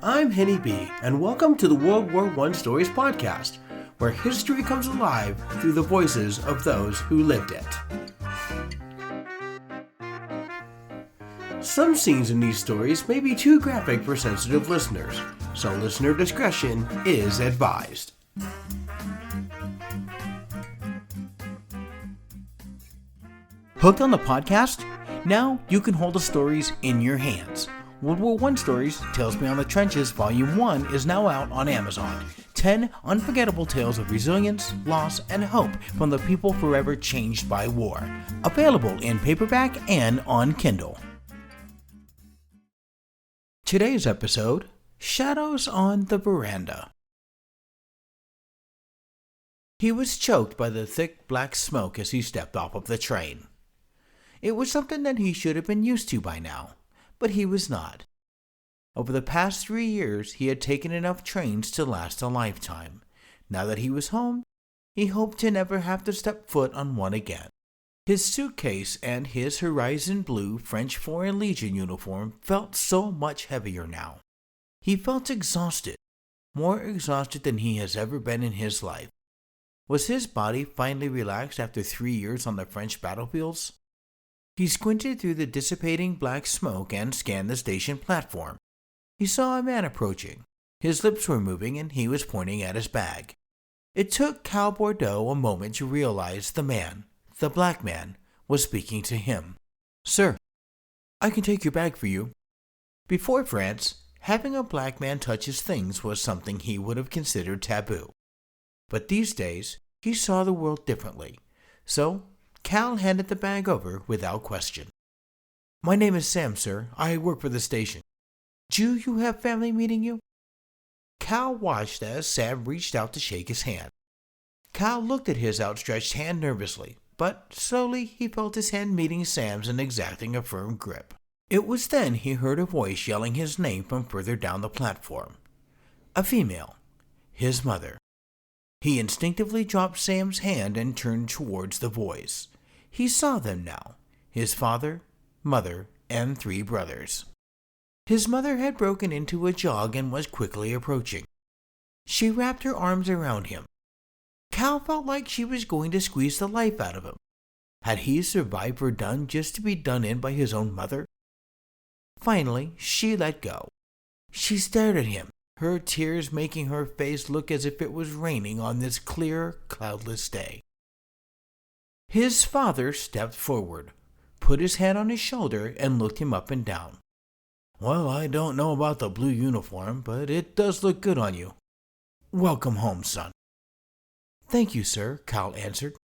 I'm Henny B, and welcome to the World War I Stories podcast, where history comes alive through the voices of those who lived it. Some scenes in these stories may be too graphic for sensitive listeners, so listener discretion is advised. Hooked on the podcast? Now you can hold the stories in your hands. World War I Stories, Tales Beyond the Trenches Volume 1 is now out on Amazon. 10 unforgettable tales of resilience, loss, and hope from the people forever changed by war. Available in paperback and on Kindle. Today's episode, Shadows on the Veranda. He was choked by the thick black smoke as he stepped off of the train. It was something that he should have been used to by now, but he was not. Over the past 3 years, he had taken enough trains to last a lifetime. Now that he was home, he hoped to never have to step foot on one again. His suitcase and his horizon blue French Foreign Legion uniform felt so much heavier now. He felt exhausted, more exhausted than he has ever been in his life. Was his body finally relaxed after 3 years on the French battlefields? He squinted through the dissipating black smoke and scanned the station platform. He saw a man approaching. His lips were moving and he was pointing at his bag. It took Callum Bordeaux a moment to realize the man, the black man, was speaking to him. "Sir, I can take your bag for you." Before France, having a black man touch his things was something he would have considered taboo. But these days, he saw the world differently. So, Cal handed the bag over without question. "My name is Sam, sir. I work for the station. Do you have family meeting you?" Cal watched as Sam reached out to shake his hand. Cal looked at his outstretched hand nervously, but slowly he felt his hand meeting Sam's and exacting a firm grip. It was then he heard a voice yelling his name from further down the platform. A female. His mother. He instinctively dropped Sam's hand and turned towards the voice. He saw them now, his father, mother, and 3 brothers. His mother had broken into a jog and was quickly approaching. She wrapped her arms around him. Cal felt like she was going to squeeze the life out of him. Had he survived Verdun just to be done in by his own mother? Finally, she let go. She stared at him, her tears making her face look as if it was raining on this clear, cloudless day. His father stepped forward, put his hand on his shoulder, and looked him up and down. "Well, I don't know about the blue uniform, but it does look good on you. Welcome home, son." "Thank you, sir," Cal answered.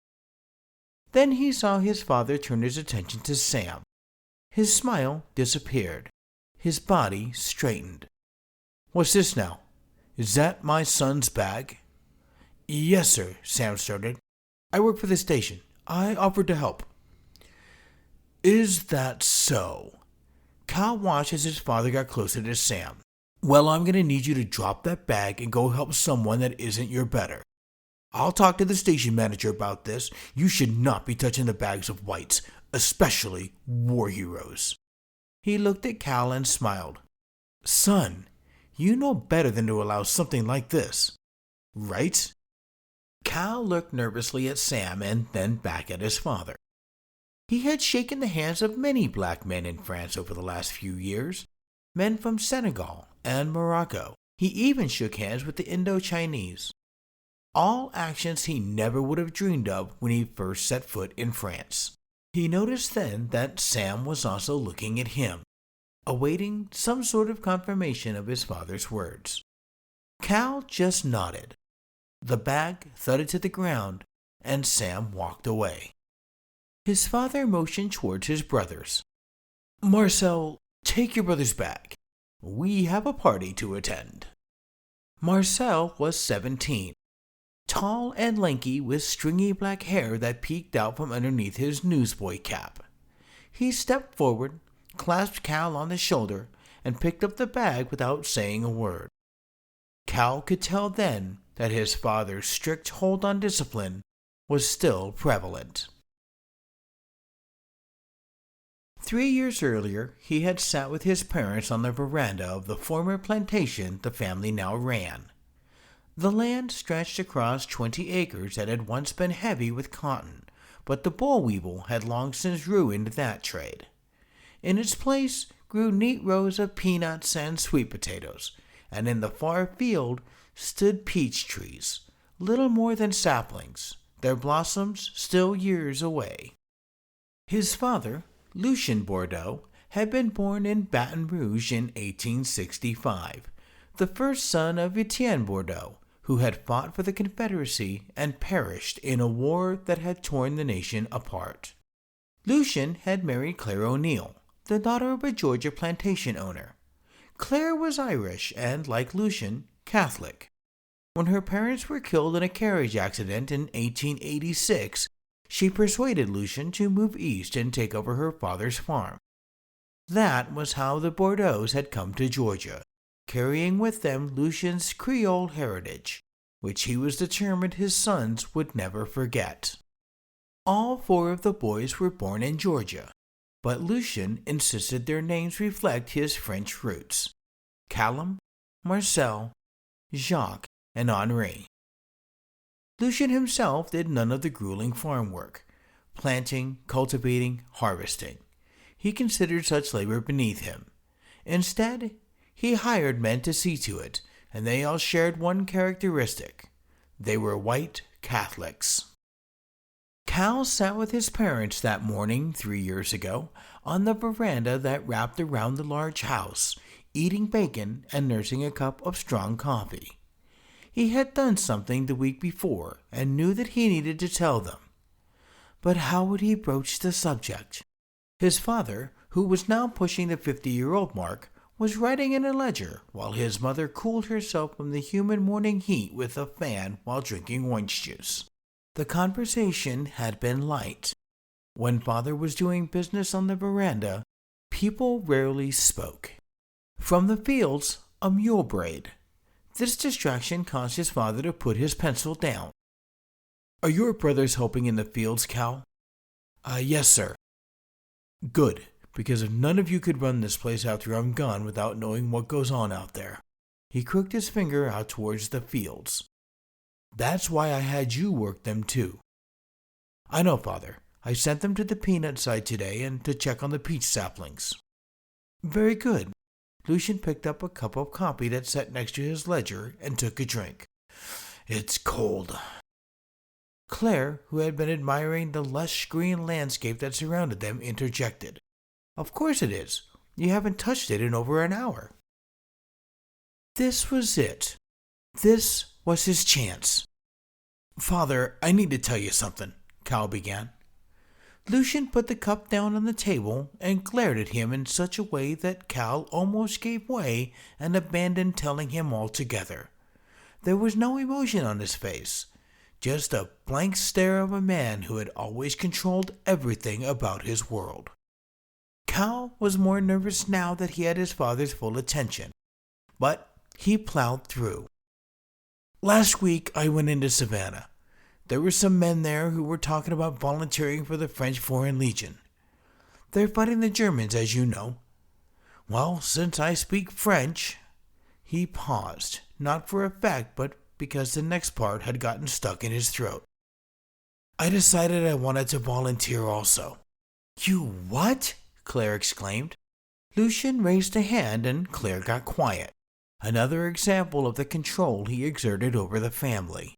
Then he saw his father turn his attention to Sam. His smile disappeared. His body straightened. "What's this now? Is that my son's bag?" "Yes, sir," Sam started. "I work for the station. I offered to help." "Is that so?" Cal watched as his father got closer to Sam. "Well, I'm going to need you to drop that bag and go help someone that isn't your better. I'll talk to the station manager about this. You should not be touching the bags of whites, especially war heroes." He looked at Cal and smiled. "Son, you know better than to allow something like this, right?" Cal looked nervously at Sam and then back at his father. He had shaken the hands of many black men in France over the last few years, men from Senegal and Morocco. He even shook hands with the Indo-Chinese. All actions he never would have dreamed of when he first set foot in France. He noticed then that Sam was also looking at him, awaiting some sort of confirmation of his father's words. Cal just nodded. The bag thudded to the ground, and Sam walked away. His father motioned towards his brothers. "Marcel, take your brother's bag. We have a party to attend." Marcel was 17, tall and lanky with stringy black hair that peeked out from underneath his newsboy cap. He stepped forward, clasped Cal on the shoulder, and picked up the bag without saying a word. Cal could tell then that his father's strict hold on discipline was still prevalent. 3 years earlier, he had sat with his parents on the veranda of the former plantation the family now ran. The land stretched across 20 acres that had once been heavy with cotton, but the boll weevil had long since ruined that trade. In its place grew neat rows of peanuts and sweet potatoes, and in the far field stood peach trees, little more than saplings, their blossoms still years away. His father, Lucien Bordeaux, had been born in Baton Rouge in 1865, the first son of Etienne Bordeaux, who had fought for the Confederacy and perished in a war that had torn the nation apart. Lucien had married Claire O'Neill, the daughter of a Georgia plantation owner. Claire was Irish and, like Lucien, Catholic. When her parents were killed in a carriage accident in 1886, she persuaded Lucien to move east and take over her father's farm. That was how the Bordeaux had come to Georgia, carrying with them Lucien's Creole heritage, which he was determined his sons would never forget. All 4 of the boys were born in Georgia, but Lucien insisted their names reflect his French roots: Callum, Marcel, Jacques, and Henri. Lucien himself did none of the grueling farm work, planting, cultivating, harvesting. He considered such labor beneath him. Instead, he hired men to see to it, and they all shared one characteristic: they were white Catholics. Cal sat with his parents that morning 3 years ago on the veranda that wrapped around the large house, eating bacon and nursing a cup of strong coffee. He had done something the week before and knew that he needed to tell them. But how would he broach the subject? His father, who was now pushing the 50-year-old mark, was writing in a ledger while his mother cooled herself from the humid morning heat with a fan while drinking orange juice. The conversation had been light. When father was doing business on the veranda, people rarely spoke. From the fields, a mule brayed. This distraction caused his father to put his pencil down. "Are your brothers helping in the fields, Cal?" Yes, sir." "Good, because if none of you could run this place after I'm gone without knowing what goes on out there." He crooked his finger out towards the fields. "That's why I had you work them too." "I know, father. I sent them to the peanut side today and to check on the peach saplings." "Very good." Lucien picked up a cup of coffee that sat next to his ledger and took a drink. "It's cold." Claire, who had been admiring the lush green landscape that surrounded them, interjected. "Of course it is. You haven't touched it in over an hour." This was it. This was his chance. "Father, I need to tell you something," Cal began. Lucien put the cup down on the table and glared at him in such a way that Cal almost gave way and abandoned telling him altogether. There was no emotion on his face, just a blank stare of a man who had always controlled everything about his world. Cal was more nervous now that he had his father's full attention, but he plowed through. "Last week I went into Savannah. There were some men there who were talking about volunteering for the French Foreign Legion. They're fighting the Germans, as you know. Well, since I speak French—" He paused, not for effect, but because the next part had gotten stuck in his throat. "I decided I wanted to volunteer also." "You what?" Claire exclaimed. Lucien raised a hand and Claire got quiet. Another example of the control he exerted over the family.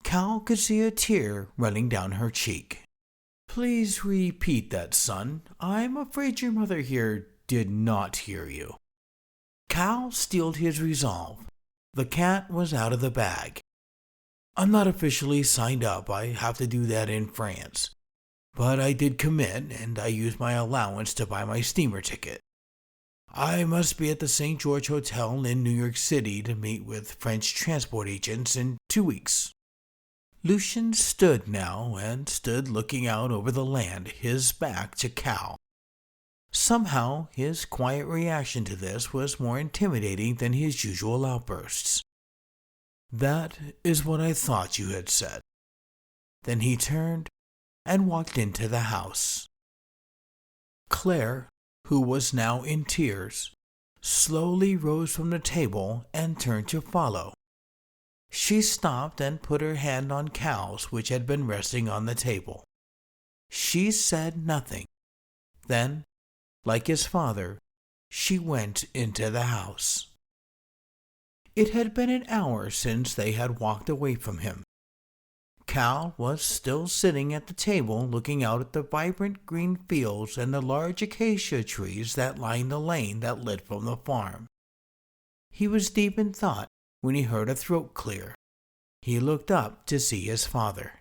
Cal could see a tear running down her cheek. "Please repeat that, son. I'm afraid your mother here did not hear you." Cal steeled his resolve. The cat was out of the bag. "I'm not officially signed up. I have to do that in France. But I did commit, and I used my allowance to buy my steamer ticket. I must be at the St. George Hotel in New York City to meet with French transport agents in 2 weeks. Lucien stood now and stood looking out over the land, his back to Cal. Somehow his quiet reaction to this was more intimidating than his usual outbursts. "That is what I thought you had said." Then he turned and walked into the house. Claire, who was now in tears, slowly rose from the table and turned to follow. She stopped and put her hand on Cal's, which had been resting on the table. She said nothing. Then, like his father, she went into the house. It had been an hour since they had walked away from him. Cal was still sitting at the table looking out at the vibrant green fields and the large acacia trees that lined the lane that led from the farm. He was deep in thought when he heard a throat clear. He looked up to see his father.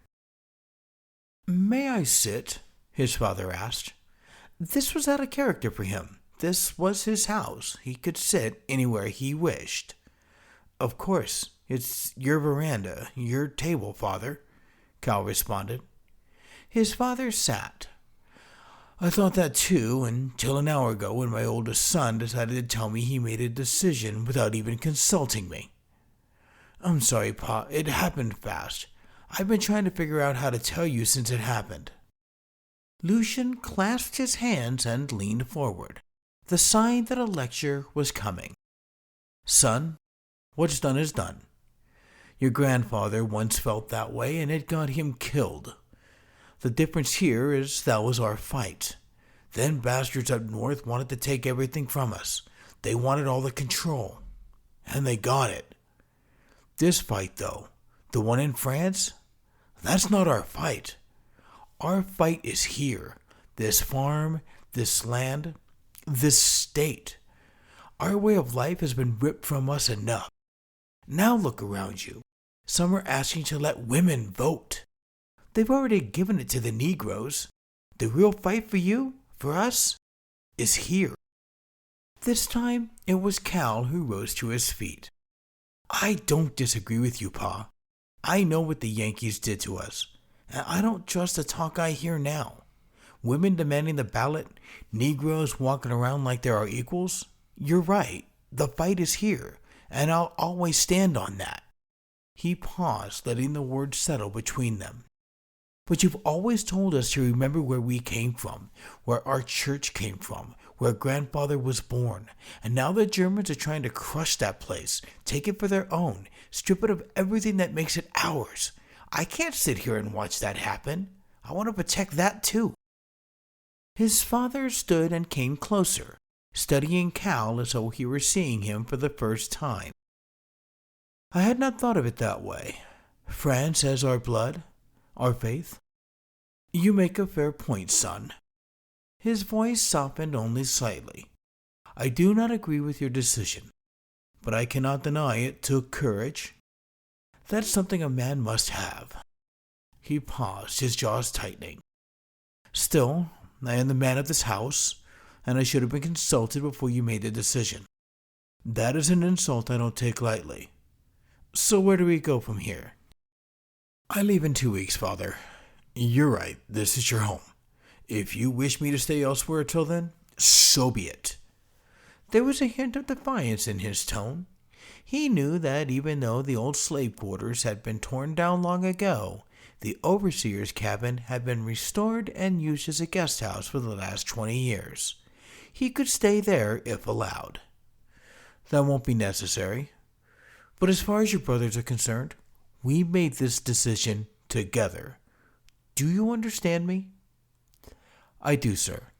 "May I sit?" his father asked. This was out of character for him. This was his house. He could sit anywhere he wished. "Of course, it's your veranda, your table, father," Cal responded. His father sat. "I thought that too, until an hour ago when my oldest son decided to tell me he made a decision without even consulting me. I'm sorry, Pa, it happened fast. I've been trying to figure out how to tell you since it happened." Lucian clasped his hands and leaned forward, the sign that a lecture was coming. "Son, what's done is done. Your grandfather once felt that way, and it got him killed. The difference here is that was our fight. Them bastards up north wanted to take everything from us. They wanted all the control. And they got it. This fight, though, the one in France, that's not our fight. Our fight is here. This farm, this land, this state. Our way of life has been ripped from us enough. Now look around you. Some are asking to let women vote. They've already given it to the Negroes. The real fight for you, for us, is here." This time, it was Cal who rose to his feet. "I don't disagree with you, Pa. I know what the Yankees did to us, and I don't trust the talk I hear now. Women demanding the ballot, Negroes walking around like they're our equals. You're right. The fight is here, and I'll always stand on that." He paused, letting the words settle between them. "But you've always told us to remember where we came from, where our church came from, where grandfather was born. And now the Germans are trying to crush that place, take it for their own, strip it of everything that makes it ours. I can't sit here and watch that happen. I want to protect that too." His father stood and came closer, studying Cal as though he were seeing him for the first time. "I had not thought of it that way. France as our blood, our faith. You make a fair point, son." His voice softened only slightly. "I do not agree with your decision, but I cannot deny it took courage. That's something a man must have." He paused, his jaws tightening. "Still, I am the man of this house, and I should have been consulted before you made the decision. That is an insult I don't take lightly. So where do we go from here?" "I leave in 2 weeks, father. You're right, this is your home. If you wish me to stay elsewhere till then, so be it." There was a hint of defiance in his tone. He knew that even though the old slave quarters had been torn down long ago, the overseer's cabin had been restored and used as a guest house for the last 20 years. He could stay there if allowed. "That won't be necessary. But as far as your brothers are concerned, we made this decision together. Do you understand me?" "I do, sir."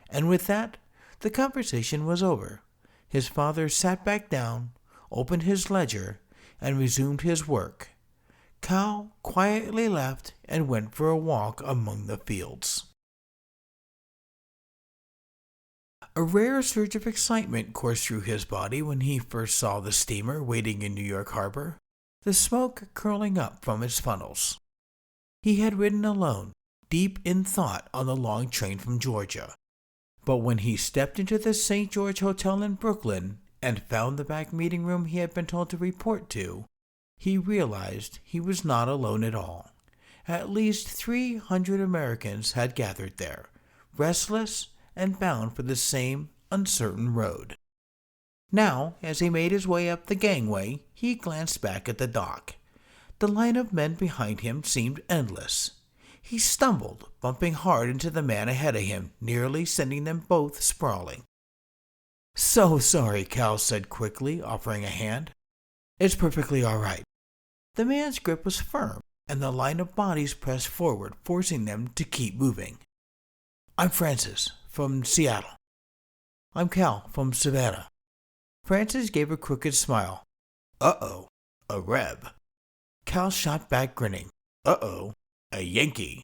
And with that, the conversation was over. His father sat back down, opened his ledger, and resumed his work. Cal quietly left and went for a walk among the fields. A rare surge of excitement coursed through his body when he first saw the steamer waiting in New York Harbor, the smoke curling up from its funnels. He had ridden alone, deep in thought on the long train from Georgia. But when he stepped into the St. George Hotel in Brooklyn and found the back meeting room he had been told to report to, he realized he was not alone at all. At least 300 Americans had gathered there, restless and bound for the same uncertain road. Now, as he made his way up the gangway, he glanced back at the dock. The line of men behind him seemed endless. He stumbled, bumping hard into the man ahead of him, nearly sending them both sprawling. "So sorry," Cal said quickly, offering a hand. "It's perfectly all right." The man's grip was firm, and the line of bodies pressed forward, forcing them to keep moving. "I'm Francis, from Seattle." "I'm Cal, from Savannah." Francis gave a crooked smile. "Uh-oh, a Reb." Cal shot back, grinning. "Uh-oh, a Yankee."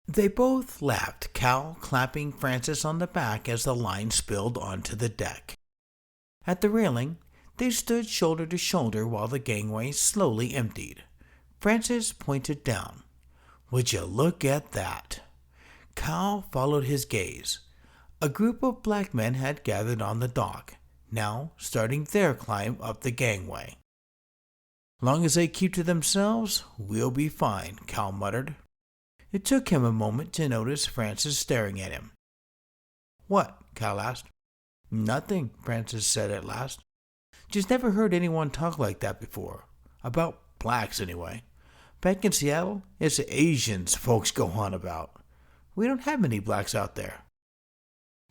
They both laughed, Cal clapping Francis on the back as the line spilled onto the deck. At the railing, they stood shoulder to shoulder while the gangway slowly emptied. Francis pointed down. "Would you look at that?" Cal followed his gaze. A group of black men had gathered on the dock, now starting their climb up the gangway. "Long as they keep to themselves, we'll be fine," Cal muttered. It took him a moment to notice Francis staring at him. "What?" Cal asked. "Nothing," Francis said at last. "Just never heard anyone talk like that before. About blacks, anyway. Back in Seattle, it's the Asians folks go on about. We don't have many blacks out there."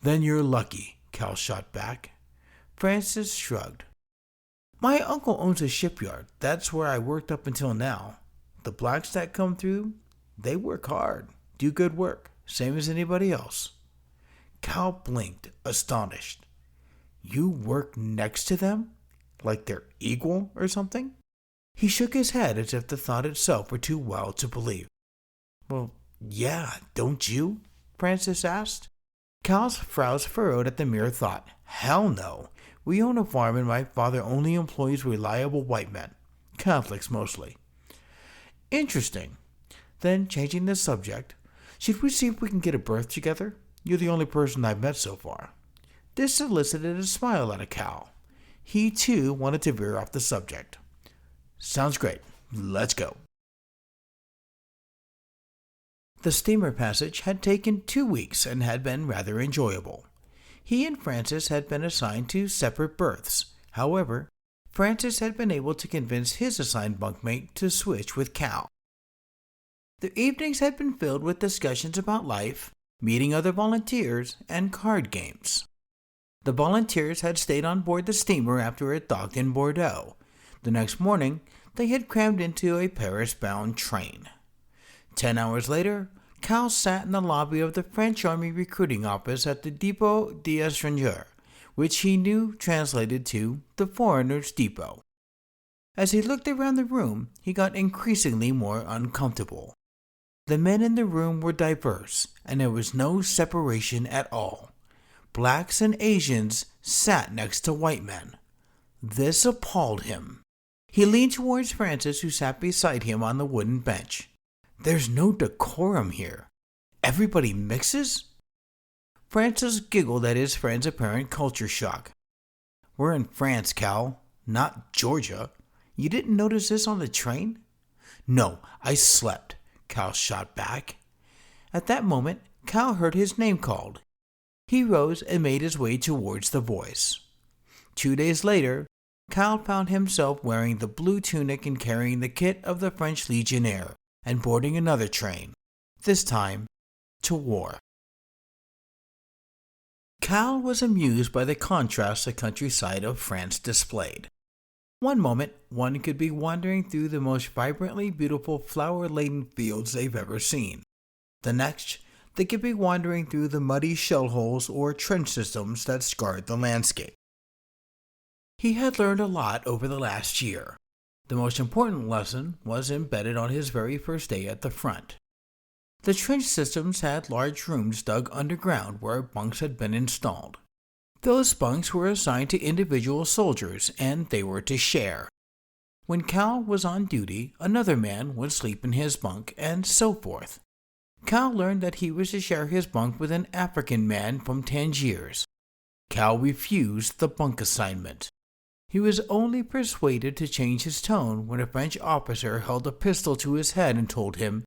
"Then you're lucky," Cal shot back. Francis shrugged. "My uncle owns a shipyard. That's where I worked up until now. The blacks that come through, they work hard, do good work, same as anybody else." Cal blinked, astonished. "You work next to them? Like they're equal or something?" He shook his head as if the thought itself were too wild to believe. "Well, yeah, don't you?" Francis asked. Cal's brows furrowed at the mere thought. "Hell no. We own a farm and my father only employs reliable white men. Catholics mostly." "Interesting. Then, changing the subject, should we see if we can get a berth together? You're the only person I've met so far." This elicited a smile out of Cal. He, too, wanted to veer off the subject. "Sounds great. Let's go." The steamer passage had taken 2 weeks and had been rather enjoyable. He and Francis had been assigned to separate berths. However, Francis had been able to convince his assigned bunkmate to switch with Cal. The evenings had been filled with discussions about life, meeting other volunteers, and card games. The volunteers had stayed on board the steamer after it docked in Bordeaux. The next morning, they had crammed into a Paris-bound train. 10 hours later, Cal sat in the lobby of the French Army recruiting office at the Dépôt des Étrangers, which he knew translated to the Foreigners' Depot. As he looked around the room, he got increasingly more uncomfortable. The men in the room were diverse, and there was no separation at all. Blacks and Asians sat next to white men. This appalled him. He leaned towards Francis, who sat beside him on the wooden bench. "There's no decorum here. Everybody mixes?" Francis giggled at his friend's apparent culture shock. "We're in France, Cal, not Georgia. You didn't notice this on the train?" "No, I slept," Cal shot back. At that moment, Cal heard his name called. He rose and made his way towards the voice. 2 days later, Cal found himself wearing the blue tunic and carrying the kit of the French Legionnaire, and boarding another train, this time to war. Cal was amused by the contrast the countryside of France displayed. One moment, one could be wandering through the most vibrantly beautiful flower-laden fields they've ever seen. The next, they could be wandering through the muddy shell holes or trench systems that scarred the landscape. He had learned a lot over the last year. The most important lesson was embedded on his very first day at the front. The trench systems had large rooms dug underground where bunks had been installed. Those bunks were assigned to individual soldiers, and they were to share. When Cal was on duty, another man would sleep in his bunk, and so forth. Cal learned that he was to share his bunk with an African man from Tangiers. Cal refused the bunk assignment. He was only persuaded to change his tone when a French officer held a pistol to his head and told him,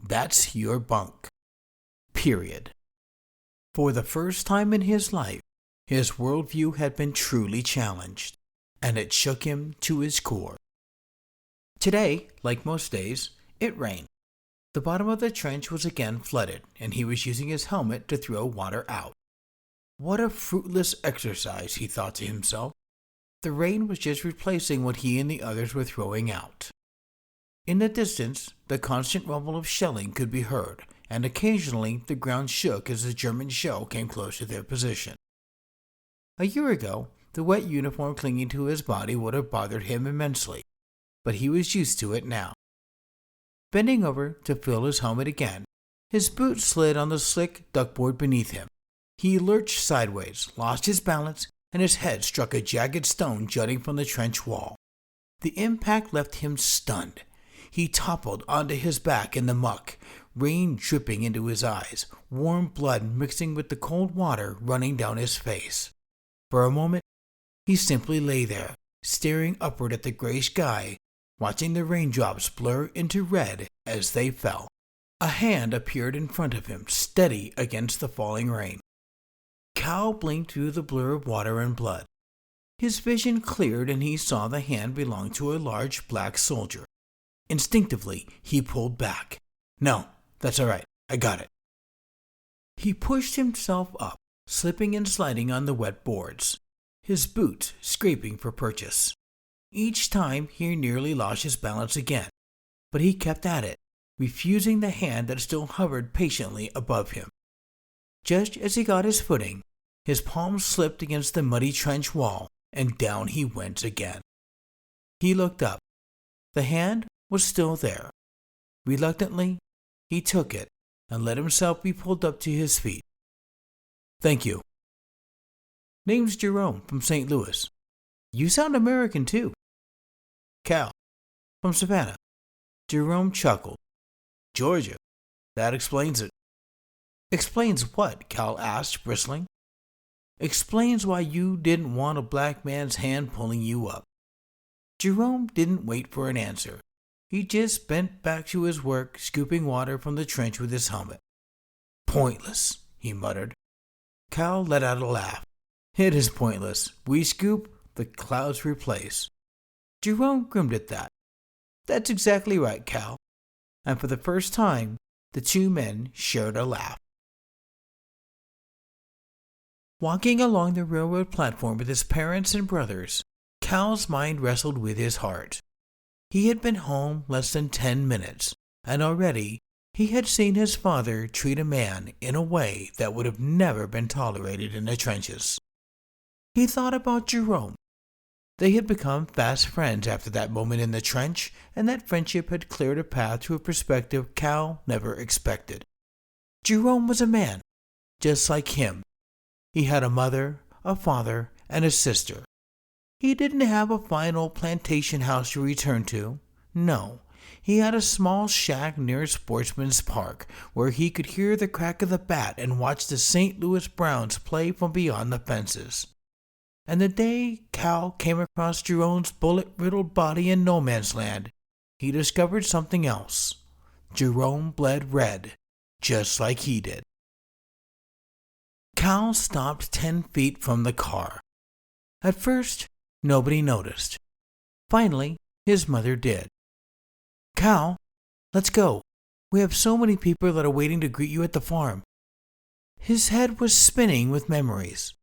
"That's your bunk." Period. For the first time in his life, his worldview had been truly challenged, and it shook him to his core. Today, like most days, it rained. The bottom of the trench was again flooded, and he was using his helmet to throw water out. What a fruitless exercise, he thought to himself. The rain was just replacing what he and the others were throwing out. In the distance, the constant rumble of shelling could be heard, and occasionally the ground shook as a German shell came close to their position. A year ago, the wet uniform clinging to his body would have bothered him immensely, but he was used to it now. Bending over to fill his helmet again, his boot slid on the slick duckboard beneath him. He lurched sideways, lost his balance, and his head struck a jagged stone jutting from the trench wall. The impact left him stunned. He toppled onto his back in the muck, rain dripping into his eyes, warm blood mixing with the cold water running down his face. For a moment, he simply lay there, staring upward at the gray sky, watching the raindrops blur into red as they fell. A hand appeared in front of him, steady against the falling rain. Cal blinked through the blur of water and blood. His vision cleared and he saw the hand belong to a large black soldier. Instinctively, he pulled back. No, that's all right. I got it. He pushed himself up, slipping and sliding on the wet boards, his boots scraping for purchase. Each time he nearly lost his balance again, but he kept at it, refusing the hand that still hovered patiently above him. Just as he got his footing, his palm slipped against the muddy trench wall, and down he went again. He looked up. The hand was still there. Reluctantly, he took it and let himself be pulled up to his feet. Thank you. Name's Jerome from St. Louis. You sound American too. Cal, from Savannah. Jerome chuckled. Georgia. That explains it. Explains what? Cal asked, bristling. Explains why you didn't want a black man's hand pulling you up. Jerome didn't wait for an answer. He just bent back to his work, scooping water from the trench with his helmet. Pointless, he muttered. Cal let out a laugh. It is pointless. We scoop, the clouds replace. Jerome grinned at that. That's exactly right, Cal. And for the first time, the two men shared a laugh. Walking along the railroad platform with his parents and brothers, Cal's mind wrestled with his heart. He had been home less than 10 minutes, and already he had seen his father treat a man in a way that would have never been tolerated in the trenches. He thought about Jerome. They had become fast friends after that moment in the trench, and that friendship had cleared a path to a perspective Cal never expected. Jerome was a man, just like him. He had a mother, a father, and a sister. He didn't have a fine old plantation house to return to. No, he had a small shack near Sportsman's Park where he could hear the crack of the bat and watch the St. Louis Browns play from beyond the fences. And the day Cal came across Jerome's bullet-riddled body in no man's land, he discovered something else. Jerome bled red, just like he did. Cal stopped 10 feet from the car. At first, nobody noticed. Finally, his mother did. Cal, let's go. We have so many people that are waiting to greet you at the farm. His head was spinning with memories.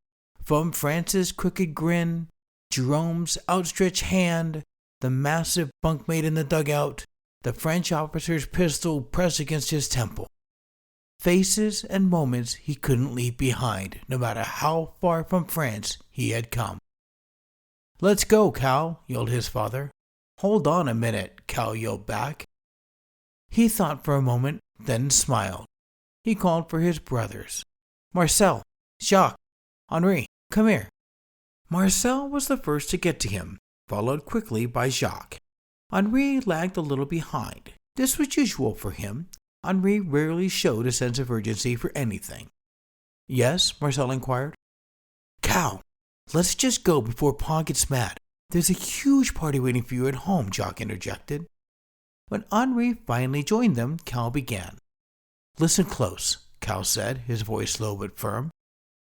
From France's crooked grin, Jerome's outstretched hand, the massive bunkmate in the dugout, the French officer's pistol pressed against his temple. Faces and moments he couldn't leave behind, no matter how far from France he had come. Let's go, Cal, yelled his father. Hold on a minute, Cal yelled back. He thought for a moment, then smiled. He called for his brothers. Marcel, Jacques, Henri, come here. Marcel was the first to get to him, followed quickly by Jacques. Henri lagged a little behind. This was usual for him. Henri rarely showed a sense of urgency for anything. Yes, Marcel inquired. Cal, let's just go before Pa gets mad. There's a huge party waiting for you at home, Jacques interjected. When Henri finally joined them, Cal began. Listen close, Cal said, his voice low but firm.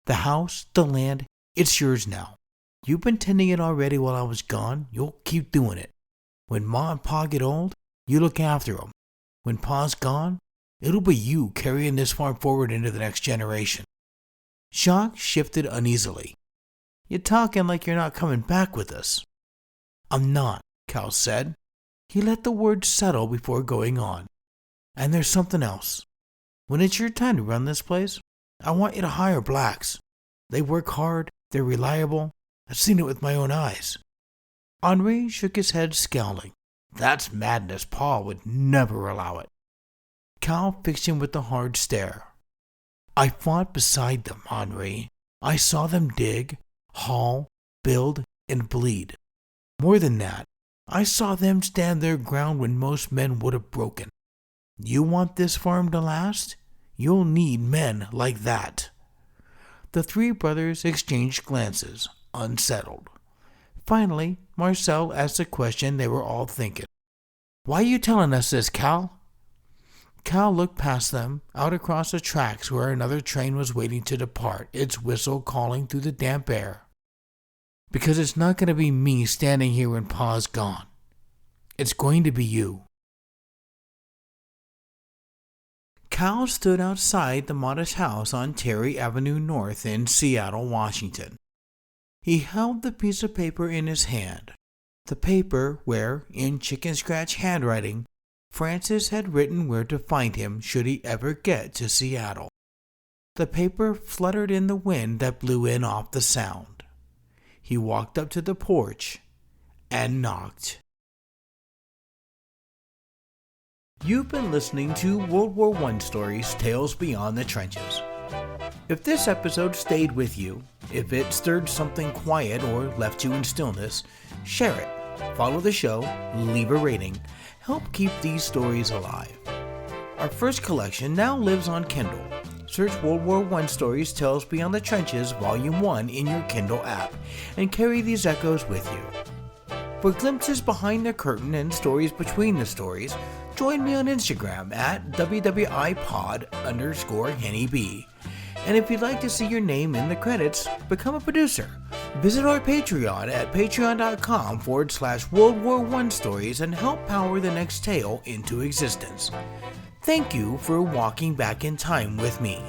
The house, the land, it's yours now. You've been tending it already while I was gone. You'll keep doing it. When Ma and Pa get old, you look after them. When Pa's gone, it'll be you carrying this farm forward into the next generation." Jacques shifted uneasily. "You're talking like you're not coming back with us." "I'm not," Cal said. He let the words settle before going on. "And there's something else. When it's your time to run this place, I want you to hire blacks. They work hard, they're reliable. I've seen it with my own eyes." Henri shook his head, scowling. "That's madness. Pa would never allow it." Cal fixed him with a hard stare. "I fought beside them, Henri. I saw them dig, haul, build, and bleed. More than that, I saw them stand their ground when most men would have broken. You want this farm to last? You'll need men like that." The three brothers exchanged glances, unsettled. Finally, Marcel asked the question they were all thinking. "Why are you telling us this, Cal?" Cal looked past them, out across the tracks where another train was waiting to depart, its whistle calling through the damp air. "Because it's not going to be me standing here when Pa's gone. It's going to be you." Cal stood outside the modest house on Terry Avenue North in Seattle, Washington. He held the piece of paper in his hand, the paper where, in chicken scratch handwriting, Francis had written where to find him should he ever get to Seattle. The paper fluttered in the wind that blew in off the sound. He walked up to the porch and knocked. You've been listening to World War I Stories, Tales Beyond the Trenches. If this episode stayed with you, if it stirred something quiet or left you in stillness, share it, follow the show, leave a rating, help keep these stories alive. Our first collection now lives on Kindle. Search World War I Stories, Tales Beyond the Trenches, Volume 1 in your Kindle app, and carry these echoes with you. For glimpses behind the curtain and stories between the stories, join me on Instagram at WWIPod_HennyB. And if you'd like to see your name in the credits, become a producer. Visit our Patreon at patreon.com/World War I Stories and help power the next tale into existence. Thank you for walking back in time with me.